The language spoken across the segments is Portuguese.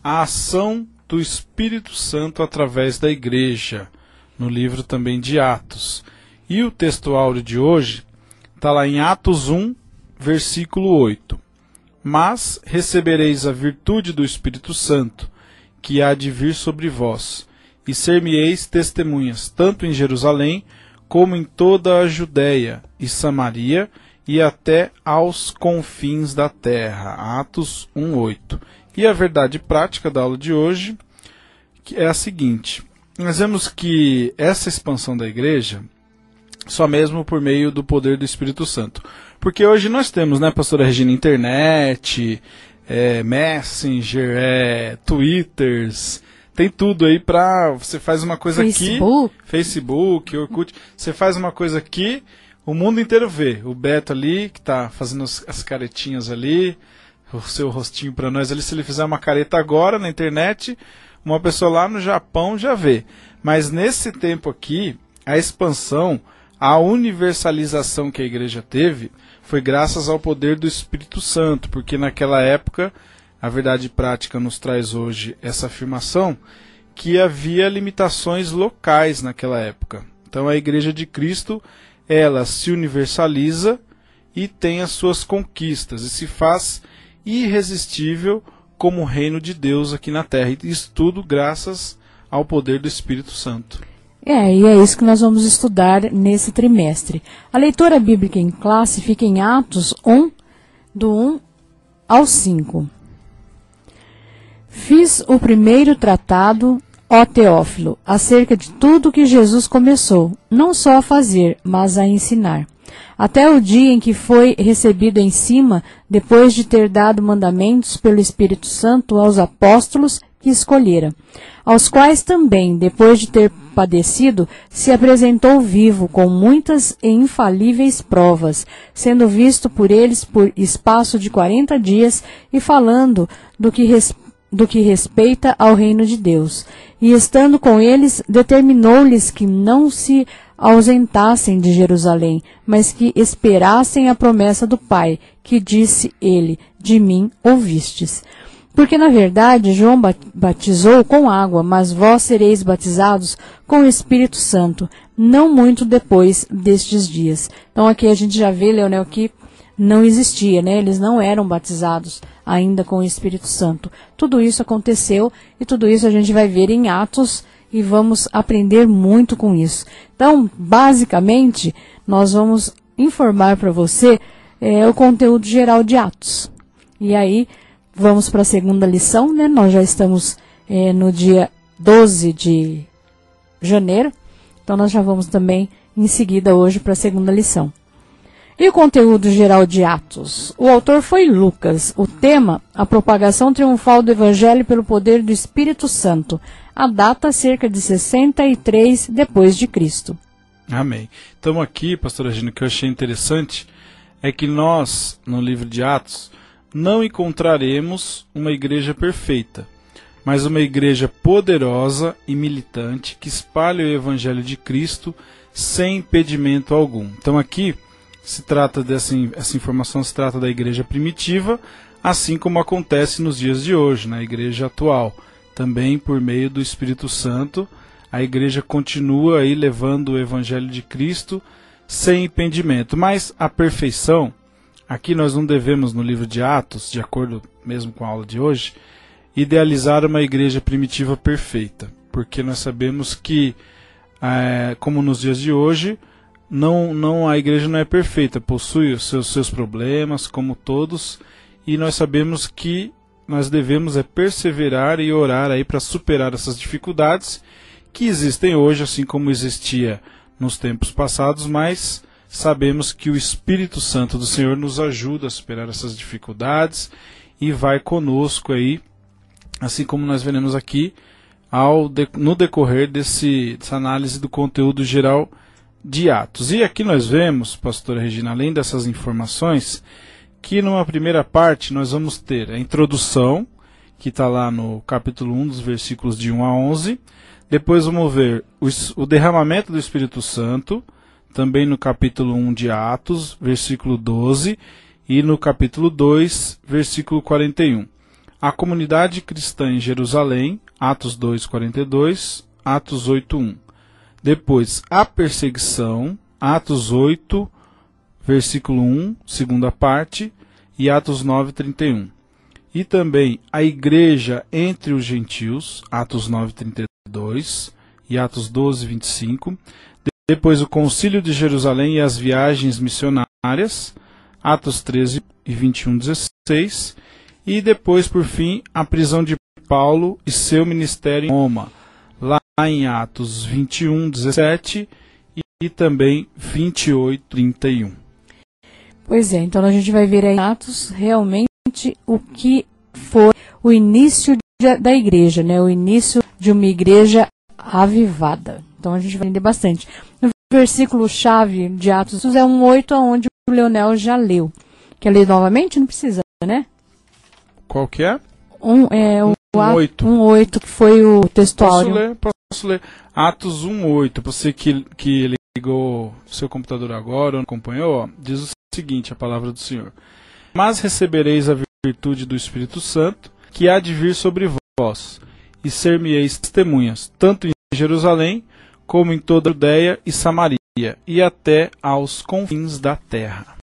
a ação do Espírito Santo através da igreja, no livro também de Atos. E o texto áureo de hoje está lá em Atos 1, versículo 8. Mas recebereis a virtude do Espírito Santo, que há de vir sobre vós, e ser-me-eis testemunhas, tanto em Jerusalém, como em toda a Judéia e Samaria, e até aos confins da terra. Atos 1, 8. E a verdade prática da aula de hoje é a seguinte: nós vemos que essa expansão da igreja só mesmo por meio do poder do Espírito Santo. Porque hoje nós temos, né, pastora Regina, internet, Messenger, Twitters, tem tudo aí pra... Você faz uma coisa Facebook. Aqui, Facebook, Orkut, você faz uma coisa aqui, o mundo inteiro vê. O Beto ali, que tá fazendo as caretinhas ali, o seu rostinho pra nós ali, se ele fizer uma careta agora na internet, uma pessoa lá no Japão já vê. Mas nesse tempo aqui, a expansão, a universalização que a igreja teve foi graças ao poder do Espírito Santo, porque naquela época, a verdade prática nos traz hoje essa afirmação, que havia limitações locais naquela época. Então a igreja de Cristo, ela se universaliza e tem as suas conquistas, e se faz irresistível como o reino de Deus aqui na terra. E isso tudo graças ao poder do Espírito Santo. E é isso que nós vamos estudar nesse trimestre. A leitura bíblica em classe fica em Atos 1, do 1 ao 5. Fiz o primeiro tratado, ó Teófilo, acerca de tudo que Jesus começou, não só a fazer, mas a ensinar, até o dia em que foi recebido em cima, depois de ter dado mandamentos pelo Espírito Santo aos apóstolos que escolhera, aos quais também, depois de ter padecido, se apresentou vivo com muitas e infalíveis provas, sendo visto por eles por espaço de 40 dias e falando do que respeita ao reino de Deus. E estando com eles, determinou-lhes que não se ausentassem de Jerusalém, mas que esperassem a promessa do Pai, que disse ele, de mim ouvistes. Porque, na verdade, João batizou com água, mas vós sereis batizados com o Espírito Santo, não muito depois destes dias. Então aqui a gente já vê, Leonel, que não existia, né? Eles não eram batizados ainda com o Espírito Santo. Tudo isso aconteceu e tudo isso a gente vai ver em Atos e vamos aprender muito com isso. Então, basicamente, nós vamos informar para você o conteúdo geral de Atos. E aí, vamos para a segunda lição, né? Nós já estamos no dia 12 de janeiro, então nós já vamos também em seguida hoje para a segunda lição. E o conteúdo geral de Atos? O autor foi Lucas. O tema, a propagação triunfal do Evangelho pelo poder do Espírito Santo. A data, cerca de 63 depois de Cristo. Amém. Então aqui, pastora Regina, o que eu achei interessante é que nós, no livro de Atos, não encontraremos uma igreja perfeita, mas uma igreja poderosa e militante que espalha o Evangelho de Cristo sem impedimento algum. Então aqui se trata essa informação se trata da igreja primitiva, assim como acontece nos dias de hoje, na igreja atual. Também por meio do Espírito Santo, a igreja continua aí levando o Evangelho de Cristo sem impedimento. Mas a perfeição, aqui nós não devemos, no livro de Atos, de acordo mesmo com a aula de hoje, idealizar uma igreja primitiva perfeita, porque nós sabemos que, como nos dias de hoje, a igreja não é perfeita, possui os seus problemas, como todos, e nós sabemos que nós devemos perseverar e orar aí para superar essas dificuldades que existem hoje, assim como existia nos tempos passados, mas sabemos que o Espírito Santo do Senhor nos ajuda a superar essas dificuldades e vai conosco aí, assim como nós veremos aqui no decorrer dessa análise do conteúdo geral de Atos. E aqui nós vemos, pastora Regina, além dessas informações, que numa primeira parte nós vamos ter a introdução, que está lá no capítulo 1, dos versículos de 1 a 11. Depois vamos ver o derramamento do Espírito Santo, também no capítulo 1 de Atos, versículo 12, e no capítulo 2, versículo 41. a comunidade cristã em Jerusalém, Atos 2:42, Atos 8:1. Depois, a perseguição, Atos 8, versículo 1, segunda parte, e Atos 9:31. E também a igreja entre os gentios, Atos 9:32 e Atos 12:25. Depois o concílio de Jerusalém e as viagens missionárias, Atos 13 e 21:16. E depois, por fim, a prisão de Paulo e seu ministério em Roma, lá em Atos 21:17 e também 28:31. Pois é, então a gente vai ver aí em Atos realmente o que foi o início da igreja, né? O início de uma igreja avivada. Então a gente vai entender bastante. No versículo-chave de Atos é 1:8, onde o Leonel já leu. Quer ler novamente? Não precisa, né? Qual que é? 1:8. 1:8, que foi o textuário. Posso ler. Atos 1:8, para você que ligou o seu computador agora ou não acompanhou, ó, diz o seguinte, a palavra do Senhor. Mas recebereis a virtude do Espírito Santo, que há de vir sobre vós, e ser-me-eis testemunhas, tanto em Jerusalém, como em toda a Judeia e Samaria, e até aos confins da terra.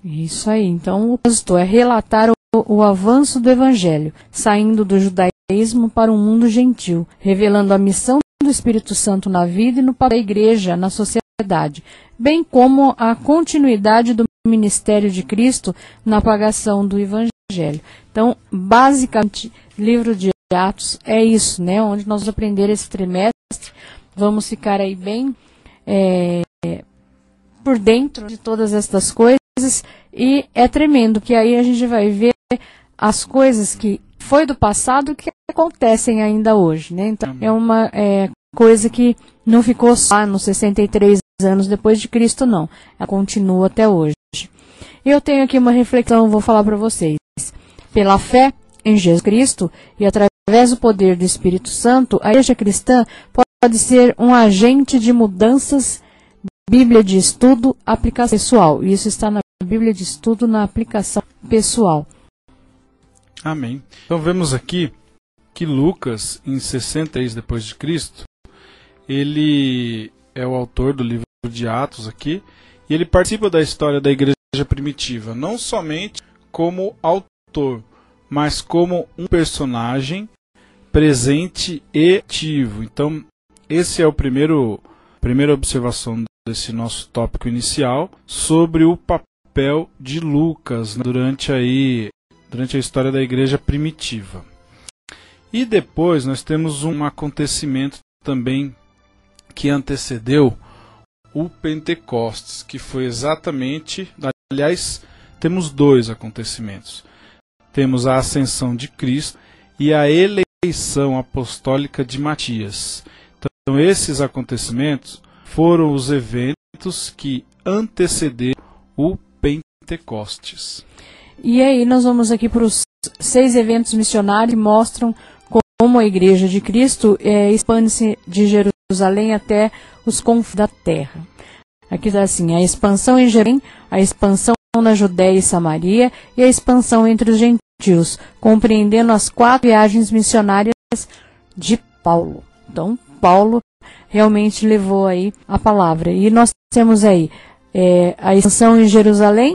Isso aí, então o propósito é relatar o avanço do Evangelho, saindo do judaísmo para o mundo gentil, revelando a missão do Espírito Santo na vida e no papel da igreja na sociedade, bem como a continuidade do ministério de Cristo na propagação do Evangelho. Então, basicamente, o livro de Atos é isso, né? Onde nós vamos aprender esse trimestre, vamos ficar aí bem por dentro de todas estas coisas, e é tremendo, que aí a gente vai ver as coisas que foi do passado que acontecem ainda hoje, né? Então, é uma coisa que não ficou só nos 63 anos depois de Cristo, não. Ela continua até hoje. Eu tenho aqui uma reflexão, vou falar para vocês. Pela fé em Jesus Cristo e através do poder do Espírito Santo, a igreja cristã pode ser um agente de mudanças. Bíblia de estudo, aplicação pessoal. Isso está na Bíblia de estudo, na aplicação pessoal. Amém. Então vemos aqui que Lucas, em 63 depois de Cristo, ele é o autor do livro de Atos aqui, e ele participa da história da igreja primitiva, não somente como autor, mas como um personagem presente e ativo. Então, esse é a primeira observação desse nosso tópico inicial sobre o papel de Lucas, né, durante a história da igreja primitiva. E depois nós temos um acontecimento também que antecedeu o Pentecostes, que foi exatamente, aliás, temos dois acontecimentos. Temos a ascensão de Cristo e a eleição apostólica de Matias. Então esses acontecimentos foram os eventos que antecederam o Pentecostes. E aí nós vamos aqui para os 6 eventos missionários que mostram como a Igreja de Cristo expande-se de Jerusalém até os confins da terra. Aqui está assim, a expansão em Jerusalém, a expansão na Judéia e Samaria e a expansão entre os gentios, compreendendo as 4 viagens missionárias de Paulo. Então, Paulo realmente levou aí a palavra. E nós temos aí a expansão em Jerusalém,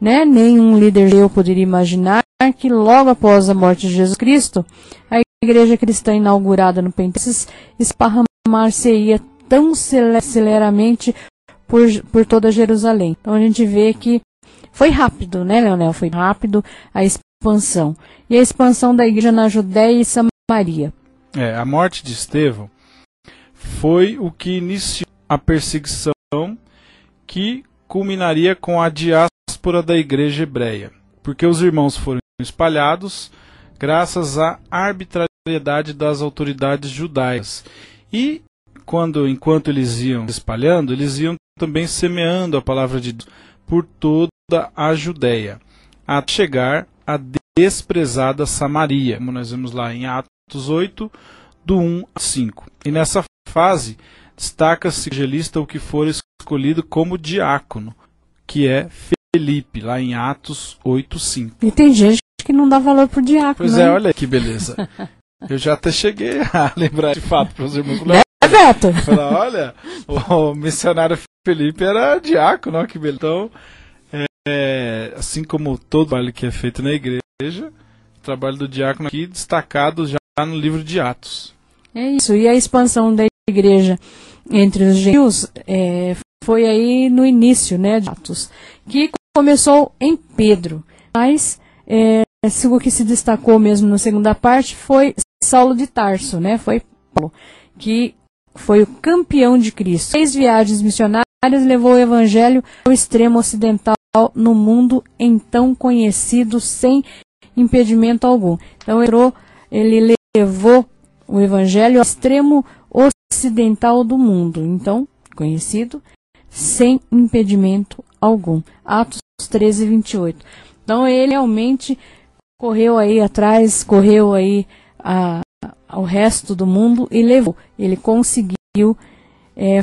né? Nenhum líder judeu poderia imaginar que logo após a morte de Jesus Cristo, a igreja cristã inaugurada no Pentecostes esparramar-se-ia tão celeramente por toda Jerusalém. Então a gente vê que foi rápido, né, Leonel? Foi rápido a expansão. E a expansão da igreja na Judéia e Samaria. A morte de Estevão foi o que iniciou a perseguição que culminaria com a diáspora da igreja hebreia, porque os irmãos foram espalhados graças à arbitrariedade das autoridades judaicas. E enquanto eles iam espalhando, eles iam também semeando a palavra de Deus por toda a Judéia, até chegar à desprezada Samaria, como nós vemos lá em Atos 8, do 1 a 5. E nessa fase, destaca-se o evangelista o que for escolhido como diácono, que é Felipe, lá em Atos 8, 5. E tem gente que não dá valor pro diácono. Pois é, olha que beleza. Eu já até cheguei a lembrar de fato para os irmãos. Beto? Olha, o missionário Felipe era diácono, ó, que beleza. Então, assim como todo trabalho que é feito na igreja, o trabalho do diácono aqui destacado já no livro de Atos. É isso, e a expansão da igreja entre os gentios foi aí no início, né, de Atos, que começou em Pedro, mas o que se destacou mesmo na segunda parte foi Saulo de Tarso, né, foi Paulo, que foi o campeão de Cristo. 6 viagens missionárias levou o evangelho ao extremo ocidental no mundo então conhecido sem impedimento algum. Então ele levou o evangelho ao extremo ocidental do mundo, então conhecido sem impedimento algum. Atos 13, 28. Então ele realmente correu aí atrás, correu aí ao resto do mundo e levou. Ele conseguiu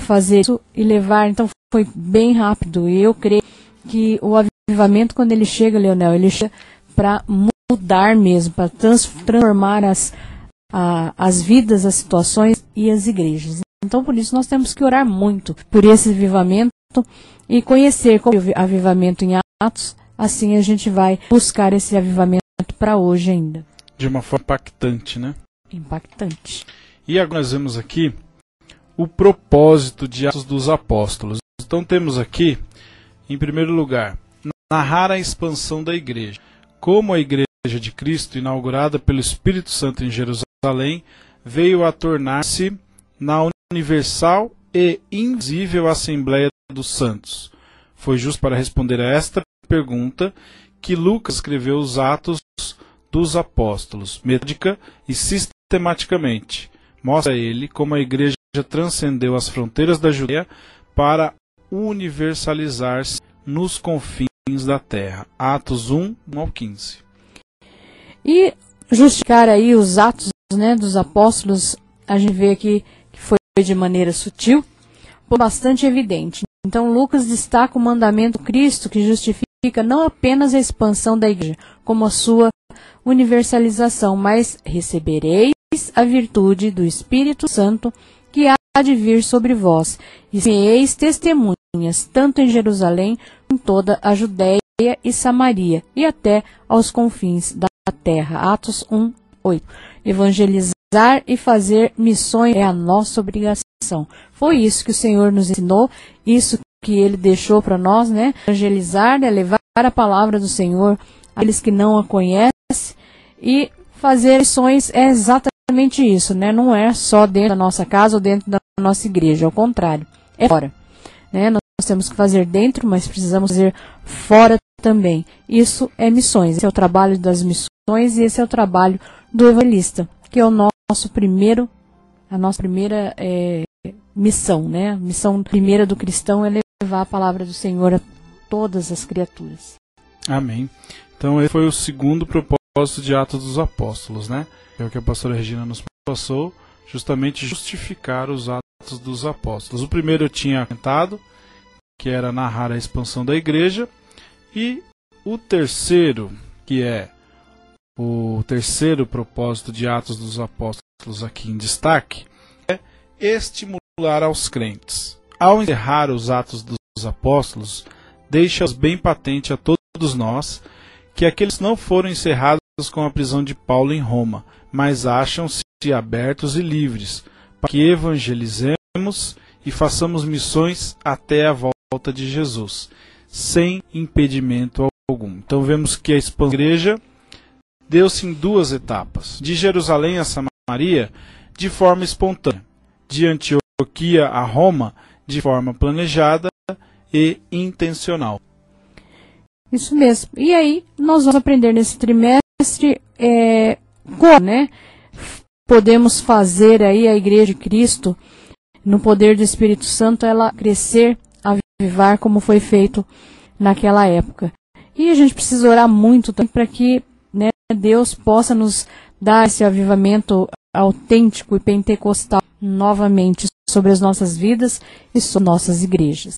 fazer isso e levar, então foi bem rápido. E eu creio que o avivamento, quando ele chega, Leonel, ele chega para mudar mesmo, para transformar as vidas, as situações e as igrejas. Então, por isso, nós temos que orar muito por esse avivamento e conhecer como o avivamento em Atos, assim a gente vai buscar esse avivamento para hoje ainda. De uma forma impactante, né? Impactante. E agora nós vemos aqui o propósito de Atos dos Apóstolos. Então temos aqui, em primeiro lugar, narrar a expansão da igreja. Como a igreja de Cristo, inaugurada pelo Espírito Santo em Jerusalém, veio a tornar-se na universal e invisível Assembleia dos Santos. Foi justo para responder a esta pergunta que Lucas escreveu os Atos dos Apóstolos, metódica e sistematicamente. Mostra ele como a igreja transcendeu as fronteiras da Judeia para universalizar-se nos confins da terra. Atos 1, 1 ao 15. E justificar aí os atos, né, dos apóstolos, a gente vê aqui que foi de maneira sutil, bastante evidente. Então Lucas destaca o mandamento do Cristo que justifica não apenas a expansão da igreja, como a sua universalização, mas recebereis a virtude do Espírito Santo que há de vir sobre vós, e sereis testemunhas, tanto em Jerusalém, como em toda a Judéia e Samaria, e até aos confins da terra. Atos 1, 8. Evangelizar e fazer missões é a nossa obrigação. Foi isso que o Senhor nos ensinou, isso que Ele deixou para nós, né? Evangelizar é levar a palavra do Senhor àqueles que não a conhecem, e fazer missões é exatamente isso, né? Não é só dentro da nossa casa ou dentro da nossa igreja, ao contrário, é fora, né? Nós temos que fazer dentro, mas precisamos fazer fora também. Isso é missões, esse é o trabalho das missões e esse é o trabalho do evangelista, que é a nossa primeira missão, né? A missão primeira do cristão é levar a palavra do Senhor a todas as criaturas. Amém. Então esse foi o segundo propósito de Atos dos Apóstolos, né? É o que a pastora Regina nos passou, justamente justificar os Atos dos Apóstolos. O primeiro eu tinha comentado, que era narrar a expansão da igreja, e o terceiro, que é o terceiro propósito de Atos dos Apóstolos aqui em destaque, é estimular aos crentes. Ao encerrar os Atos dos Apóstolos, deixa bem patente a todos nós que aqueles não foram encerrados com a prisão de Paulo em Roma, mas acham-se abertos e livres para que evangelizemos e façamos missões até a volta de Jesus, sem impedimento algum. Então vemos que a expansão da igreja deu-se em duas etapas: de Jerusalém a Samaria, de forma espontânea; de Antioquia a Roma, de forma planejada e intencional. Isso mesmo. E aí, nós vamos aprender nesse trimestre como, né, podemos fazer aí a Igreja de Cristo, no poder do Espírito Santo, ela crescer, avivar, como foi feito naquela época. E a gente precisa orar muito também para que, né, Deus possa nos dar esse avivamento autêntico e pentecostal novamente sobre as nossas vidas e sobre nossas igrejas.